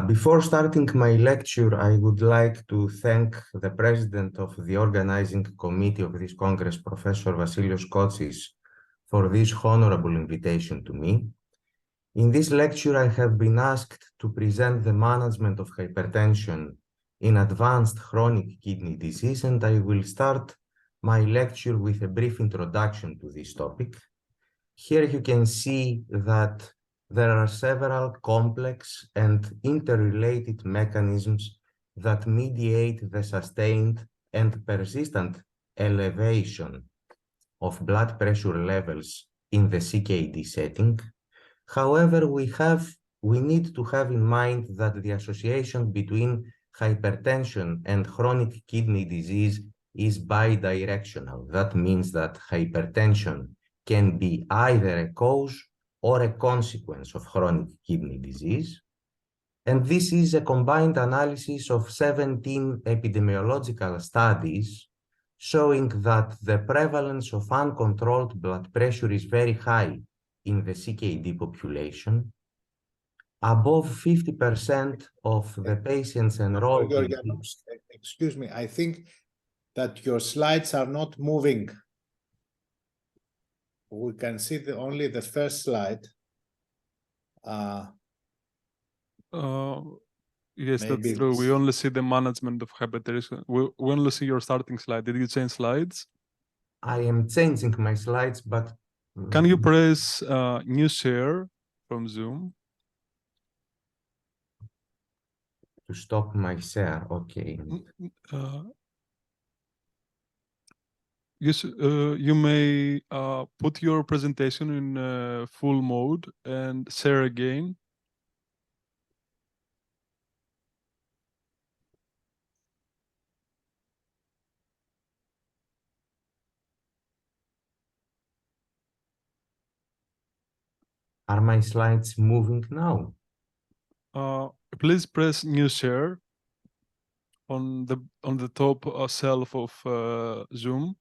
Before starting my lecture, I would like to thank the president of the organizing committee of this Congress, Professor Vasilios Kotsis, for this honorable invitation to me. In this lecture, I have been asked to present the management of hypertension in advanced chronic kidney disease, and I will start my lecture with a brief introduction to this topic. Here you can see that there are several complex and interrelated mechanisms that mediate the sustained and persistent elevation of blood pressure levels in the CKD setting. However, we need to have in mind that the association between hypertension and chronic kidney disease is bidirectional. That means that hypertension can be either a cause or a consequence of chronic kidney disease. And this is a combined analysis of 17 epidemiological studies showing that the prevalence of uncontrolled blood pressure is very high in the CKD population. Above 50% of the patients enrolled. Georgianos, excuse me, I think that your slides are not moving. We can see only the first slide. Yes, that's true. We only see the management of hypertension. We only see your starting slide. Did you change slides? I am changing my slides, but... Can you press new share from Zoom? To stop my share, okay. Yes, you may put your presentation in full mode and share again. Are my slides moving now? Please press new share on the top shelf of Zoom.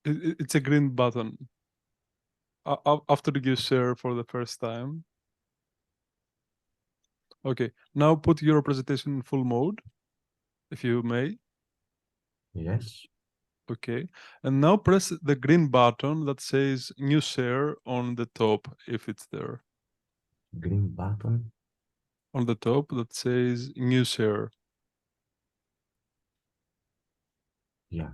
It's a green button after you share for the first time. Okay, now put your presentation in full mode, if you may. Yes. Okay, and now press the green button that says new share on the top, if it's there. Green button? On the top that says new share. Yeah.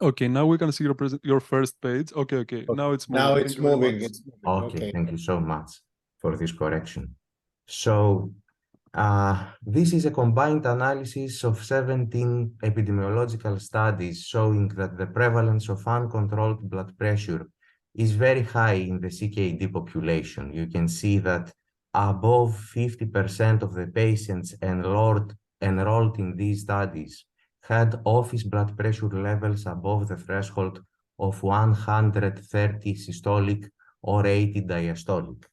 Okay, now we can see your first page. Okay. Now it's moving. Now it's moving. Okay, thank you so much for this correction. So, this is a combined analysis of 17 epidemiological studies showing that the prevalence of uncontrolled blood pressure is very high in the CKD population. You can see that above 50% of the patients enrolled in these studies had office blood pressure levels above the threshold of 130 systolic or 80 diastolic.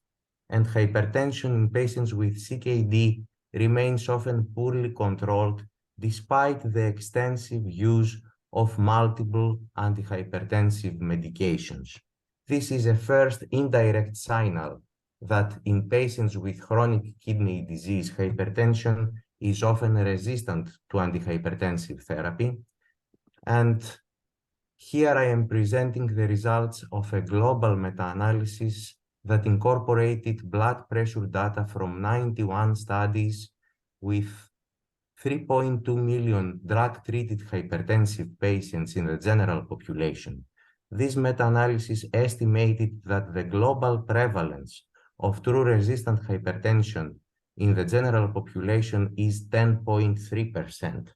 And hypertension in patients with CKD remains often poorly controlled despite the extensive use of multiple antihypertensive medications. This is a first indirect signal that in patients with chronic kidney disease, hypertension is often resistant to antihypertensive therapy. And here I am presenting the results of a global meta-analysis that incorporated blood pressure data from 91 studies with 3.2 million drug-treated hypertensive patients in the general population. This meta-analysis estimated that the global prevalence of true resistant hypertension in the general population is 10.3%.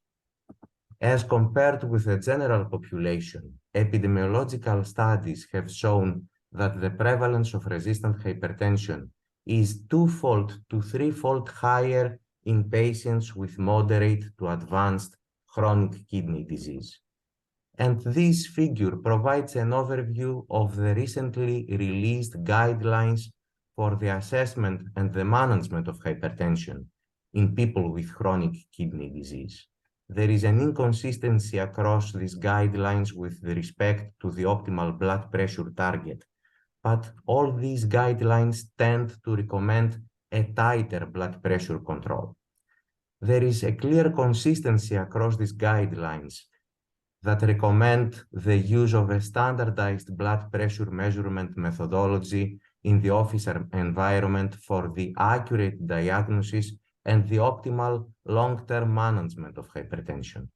As compared with the general population, epidemiological studies have shown that the prevalence of resistant hypertension is twofold to threefold higher in patients with moderate to advanced chronic kidney disease. And this figure provides an overview of the recently released guidelines for the assessment and the management of hypertension in people with chronic kidney disease. there is an inconsistency across these guidelines with respect to the optimal blood pressure target, but all these guidelines tend to recommend a tighter blood pressure control. There is a clear consistency across these guidelines that recommend the use of a standardized blood pressure measurement methodology in the office environment for the accurate diagnosis and the optimal long-term management of hypertension.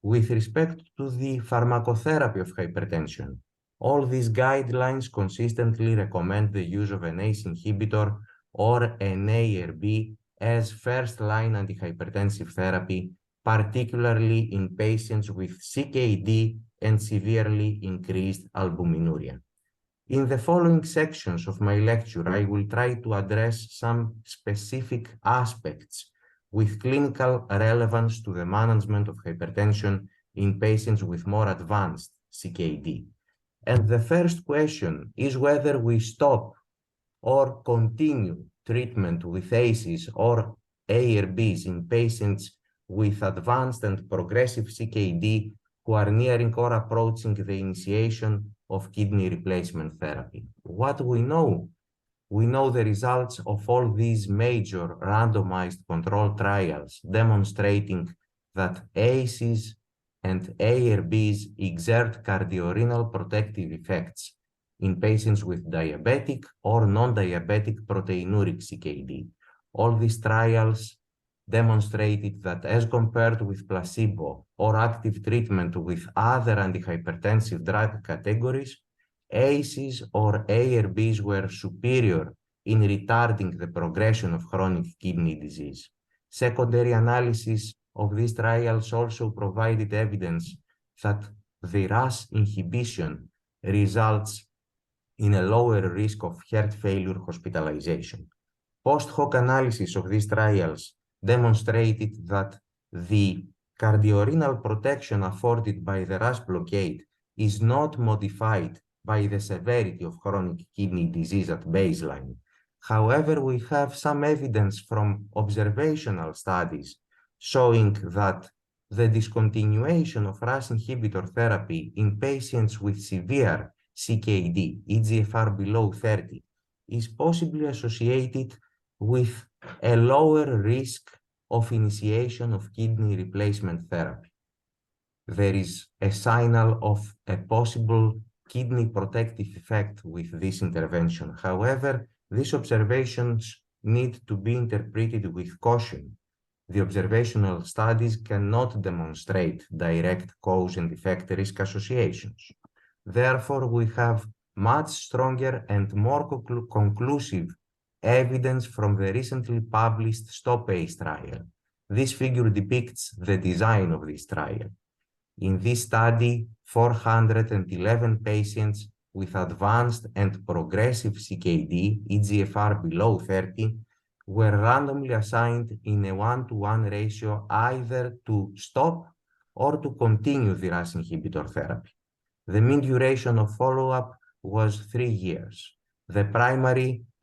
With respect to the pharmacotherapy of hypertension, all these guidelines consistently recommend the use of an ACE inhibitor or an ARB as first-line antihypertensive therapy, particularly in patients with CKD and severely increased albuminuria. In the following sections of my lecture, I will try to address some specific aspects with clinical relevance to the management of hypertension in patients with more advanced CKD. And the first question is whether we stop or continue treatment with ACEs or ARBs in patients with advanced and progressive CKD who are nearing or approaching the initiation of kidney replacement therapy. What we know? We know the results of all these major randomized controlled trials demonstrating that ACEs and ARBs exert cardiorenal protective effects in patients with diabetic or non-diabetic proteinuric CKD. All these trials demonstrated that as compared with placebo or active treatment with other antihypertensive drug categories, ACEs or ARBs were superior in retarding the progression of chronic kidney disease. Secondary analysis of these trials also provided evidence that the RAS inhibition results in a lower risk of heart failure hospitalization. Post-hoc analysis of these trials demonstrated that the cardiorenal protection afforded by the RAS blockade is not modified by the severity of chronic kidney disease at baseline. However, we have some evidence from observational studies showing that the discontinuation of RAS inhibitor therapy in patients with severe CKD, eGFR below 30, is possibly associated with a lower risk of initiation of kidney replacement therapy. There is a signal of a possible kidney protective effect with this intervention. However, these observations need to be interpreted with caution. The observational studies cannot demonstrate direct cause and effect risk associations. Therefore, we have much stronger and more conclusive evidence from the recently published STOP-ACE trial. This figure depicts the design of this trial. In this study, 411 patients with advanced and progressive CKD, eGFR below 30, were randomly assigned in a 1-to-1 ratio either to stop or to continue the RAS inhibitor therapy. The mean duration of follow-up was 3 years. The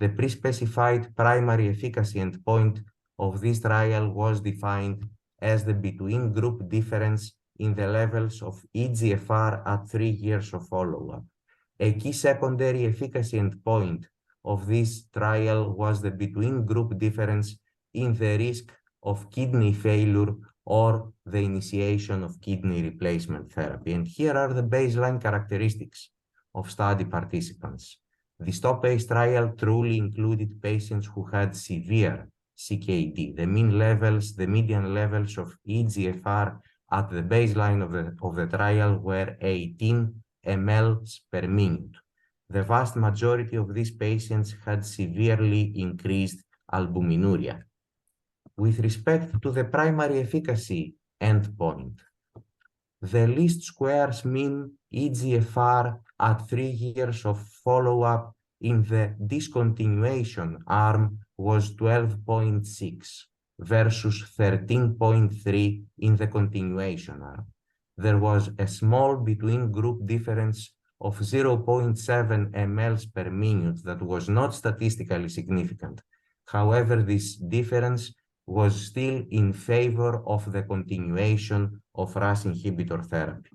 pre-specified primary efficacy endpoint of this trial was defined as the between group difference in the levels of eGFR at 3 years of follow-up. A key secondary efficacy endpoint of this trial was the between group difference in the risk of kidney failure or the initiation of kidney replacement therapy. And here are the baseline characteristics of study participants. The STOP-ACE trial truly included patients who had severe CKD. The median levels of eGFR at the baseline of the trial were 18 mL per minute. The vast majority of these patients had severely increased albuminuria. With respect to the primary efficacy endpoint, the least squares mean eGFR at 3 years of follow-up in the discontinuation arm was 12.6 versus 13.3 in the continuation arm. There was a small between group difference of 0.7 mL per minute that was not statistically significant. However, this difference was still in favor of the continuation of RAS inhibitor therapy.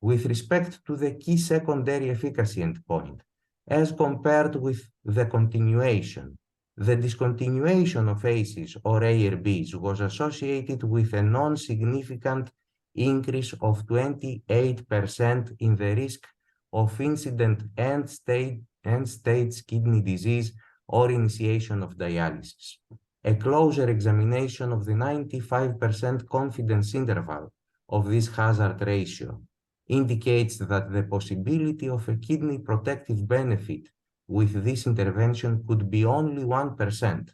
With respect to the key secondary efficacy endpoint, as compared with the continuation, the discontinuation of ACEs or ARBs was associated with a non-significant increase of 28% in the risk of incident end-stage kidney disease or initiation of dialysis. A closer examination of the 95% confidence interval of this hazard ratio indicates that the possibility of a kidney protective benefit with this intervention could be only 1%.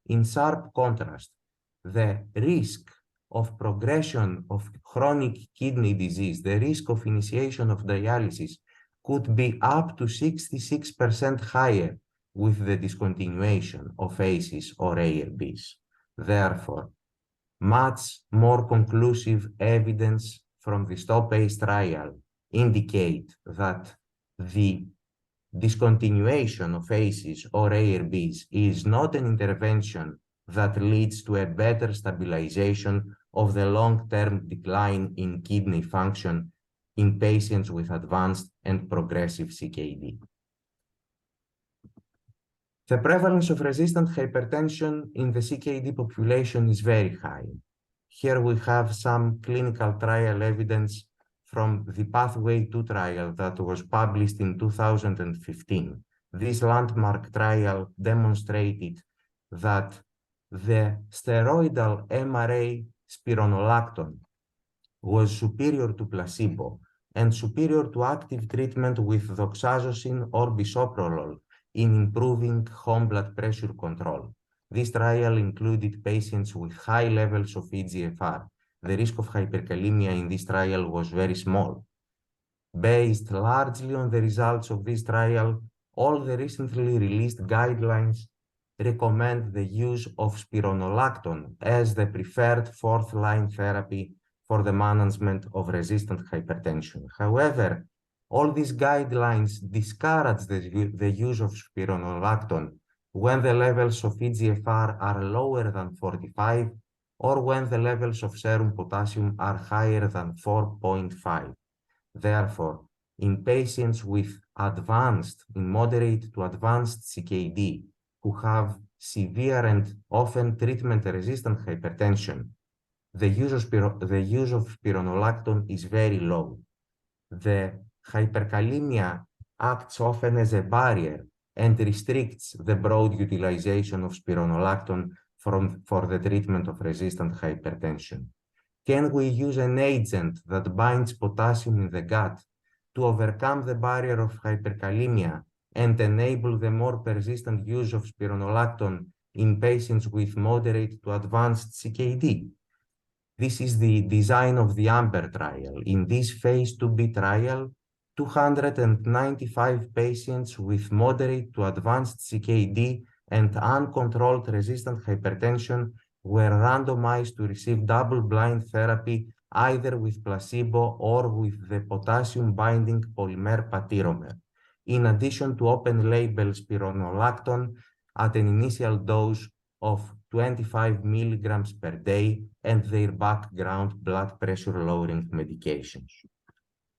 In sharp contrast, the risk of progression of chronic kidney disease, the risk of initiation of dialysis, could be up to 66% higher with the discontinuation of ACEs or ARBs. Therefore, much more conclusive evidence from the STOP-ACE trial indicate that the discontinuation of ACEs or ARBs is not an intervention that leads to a better stabilization of the long-term decline in kidney function in patients with advanced and progressive CKD. The prevalence of resistant hypertension in the CKD population is very high. Here we have some clinical trial evidence from the Pathway 2 trial that was published in 2015. This landmark trial demonstrated that the steroidal MRA spironolactone was superior to placebo and superior to active treatment with doxazosine or bisoprolol in improving home blood pressure control. This trial included patients with high levels of eGFR. The risk of hyperkalemia in this trial was very small. Based largely on the results of this trial, all the recently released guidelines recommend the use of spironolactone as the preferred fourth-line therapy for the management of resistant hypertension. However, all these guidelines discourage the use of spironolactone when the levels of eGFR are lower than 45 or when the levels of serum potassium are higher than 4.5. Therefore, in patients with moderate to advanced CKD who have severe and often treatment-resistant hypertension, the use of spironolactone is very low. The hyperkalemia acts often as a barrier and restricts the broad utilization of spironolactone for the treatment of resistant hypertension. Can we use an agent that binds potassium in the gut to overcome the barrier of hyperkalemia and enable the more persistent use of spironolactone in patients with moderate to advanced CKD? This is the design of the AMBER trial. In this phase 2b trial, 295 patients with moderate to advanced CKD and uncontrolled resistant hypertension were randomized to receive double-blind therapy either with placebo or with the potassium-binding polymer patiromer, in addition to open-label spironolactone at an initial dose of 25 milligrams per day and their background blood pressure-lowering medications.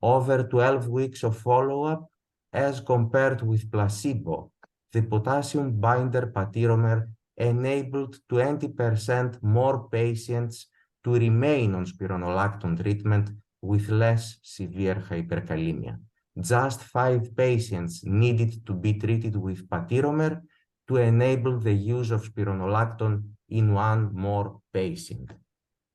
Over 12 weeks of follow-up, as compared with placebo, the potassium binder patiromer enabled 20% more patients to remain on spironolactone treatment with less severe hyperkalemia. Just 5 patients needed to be treated with patiromer to enable the use of spironolactone in 1 more patient.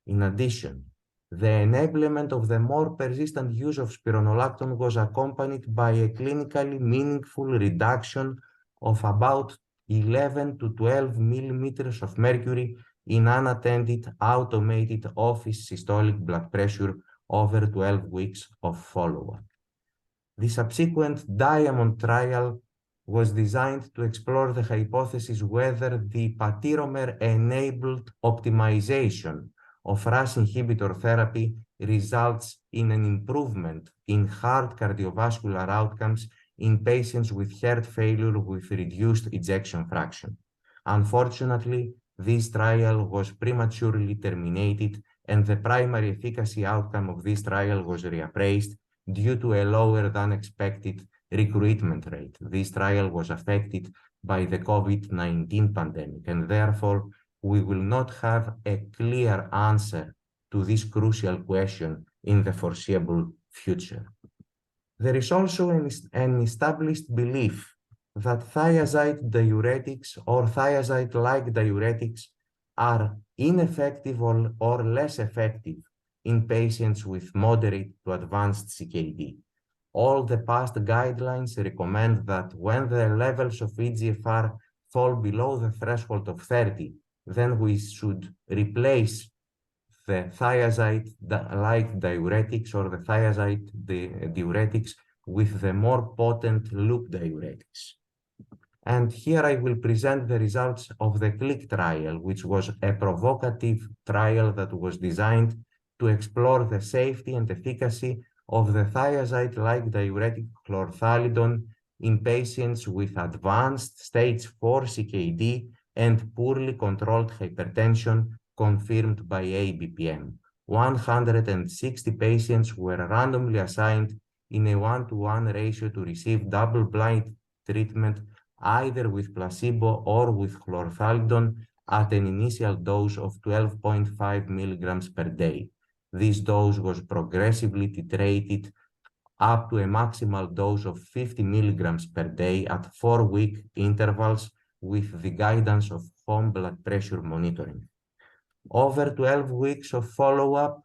In addition, the enablement of the more persistent use of spironolactone was accompanied by a clinically meaningful reduction of about 11 to 12 millimeters of mercury in unattended automated office systolic blood pressure over 12 weeks of follow-up. The subsequent DIAMOND trial was designed to explore the hypothesis whether the patiromer-enabled optimization of RAS inhibitor therapy results in an improvement in heart cardiovascular outcomes in patients with heart failure with reduced ejection fraction. Unfortunately, this trial was prematurely terminated, and the primary efficacy outcome of this trial was reappraised due to a lower than expected recruitment rate. This trial was affected by the COVID-19 pandemic, and therefore we will not have a clear answer to this crucial question in the foreseeable future. There is also an established belief that thiazide diuretics or thiazide-like diuretics are ineffective or less effective in patients with moderate to advanced CKD. All the past guidelines recommend that when the levels of EGFR fall below the threshold of 30, then we should replace the thiazide-like diuretics or the thiazide diuretics with the more potent loop diuretics. And here I will present the results of the CLIC trial, which was a provocative trial that was designed to explore the safety and efficacy of the thiazide-like diuretic chlorthalidone in patients with advanced stage 4 CKD and poorly controlled hypertension confirmed by ABPM. 160 patients were randomly assigned in a 1-to-1 ratio to receive double-blind treatment either with placebo or with chlorthalidone at an initial dose of 12.5 milligrams per day. This dose was progressively titrated up to a maximal dose of 50 milligrams per day at 4-week intervals with the guidance of home blood pressure monitoring. Over 12 weeks of follow-up,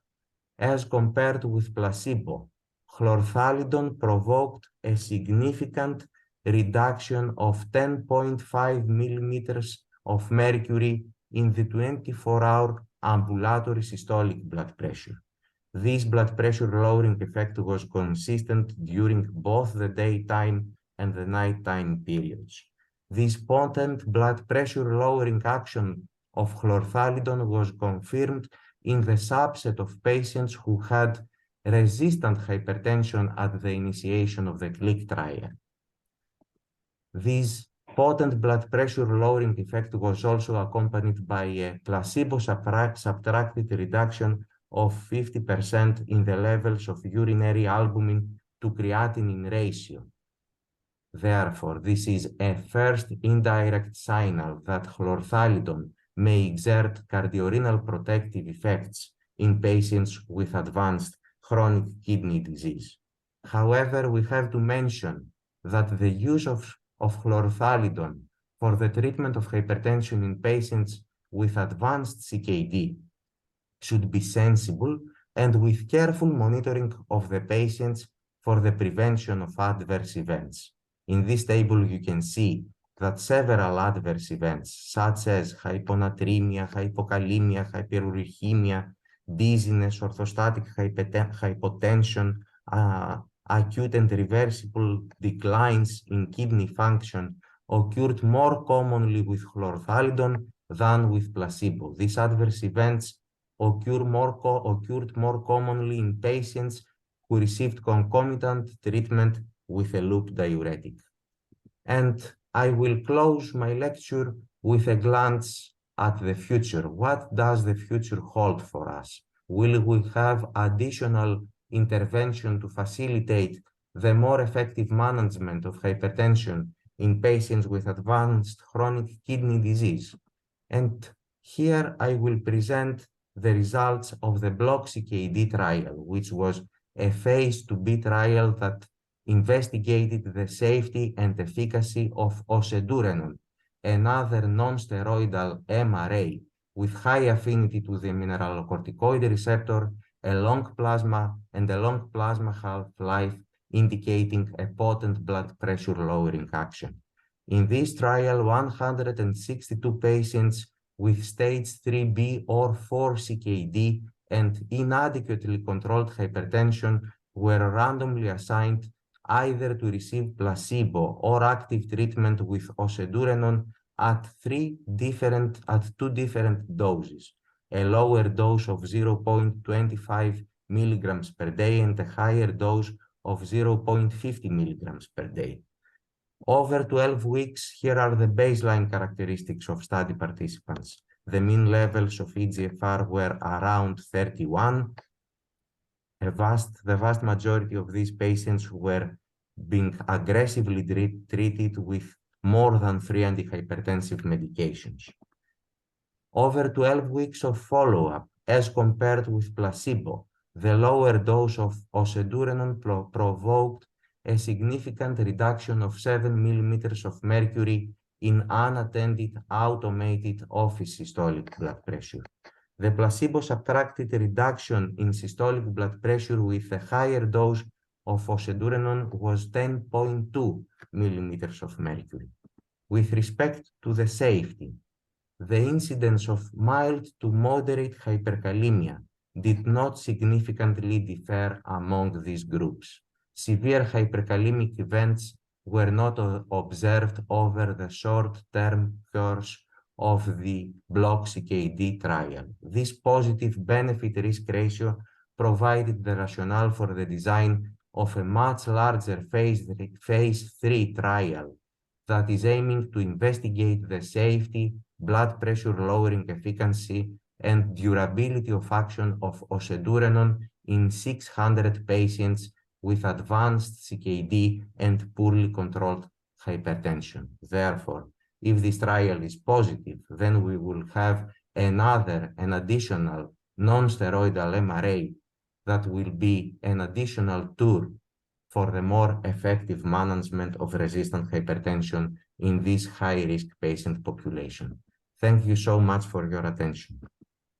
as compared with placebo, chlorthalidone provoked a significant reduction of 10.5 millimeters of mercury in the 24-hour ambulatory systolic blood pressure. This blood pressure lowering effect was consistent during both the daytime and the nighttime periods. This potent blood pressure lowering action of chlorthalidone was confirmed in the subset of patients who had resistant hypertension at the initiation of the CLIC trial. This potent blood pressure lowering effect was also accompanied by a placebo-subtracted reduction of 50% in the levels of urinary albumin to creatinine ratio. Therefore, this is a first indirect signal that chlorthalidone may exert cardiorenal protective effects in patients with advanced chronic kidney disease. However, we have to mention that the use of chlorthalidone for the treatment of hypertension in patients with advanced CKD should be sensible and with careful monitoring of the patients for the prevention of adverse events. In this table, you can see that several adverse events, such as hyponatremia, hypokalemia, hyperuricemia, dizziness, orthostatic hypotension, acute and reversible declines in kidney function occurred more commonly with chlorthalidone than with placebo. These adverse events occurred more commonly in patients who received concomitant treatment with a loop diuretic. And I will close my lecture with a glance at the future. What does the future hold for us? Will we have additional intervention to facilitate the more effective management of hypertension in patients with advanced chronic kidney disease? And here I will present the results of the BLOCK-CKD trial, which was a phase 2b trial that investigated the safety and efficacy of ocedurenone, another non-steroidal MRA with high affinity to the mineralocorticoid receptor, a long plasma half-life, indicating a potent blood pressure lowering action. In this trial, 162 patients with stage 3B or 4 CKD and inadequately controlled hypertension were randomly assigned either to receive placebo or active treatment with ocedurenone at two different doses, a lower dose of 0.25 milligrams per day and a higher dose of 0.50 milligrams per day. Over 12 weeks, here are the baseline characteristics of study participants. the mean levels of eGFR were around 31. The vast majority of these patients were being aggressively treated with more than 3 antihypertensive medications. Over 12 weeks of follow-up, as compared with placebo, the lower dose of ocedurenone provoked a significant reduction of 7 millimeters of mercury in unattended automated office systolic blood pressure. The placebo-subtracted reduction in systolic blood pressure with a higher dose of ocedurenone was 10.2 millimeters of mercury. With respect to the safety, the incidence of mild to moderate hyperkalemia did not significantly differ among these groups. Severe hyperkalemic events were not observed over the short-term course of the block CKD trial. This positive benefit-risk ratio provided the rationale for the design of a much larger phase 3 trial that is aiming to investigate the safety, blood pressure lowering efficacy, and durability of action of ocedurenone in 600 patients with advanced CKD and poorly controlled hypertension. Therefore, if this trial is positive, then we will have an additional non-steroidal MRA that will be an additional tool for the more effective management of resistant hypertension in this high-risk patient population. Thank you so much for your attention.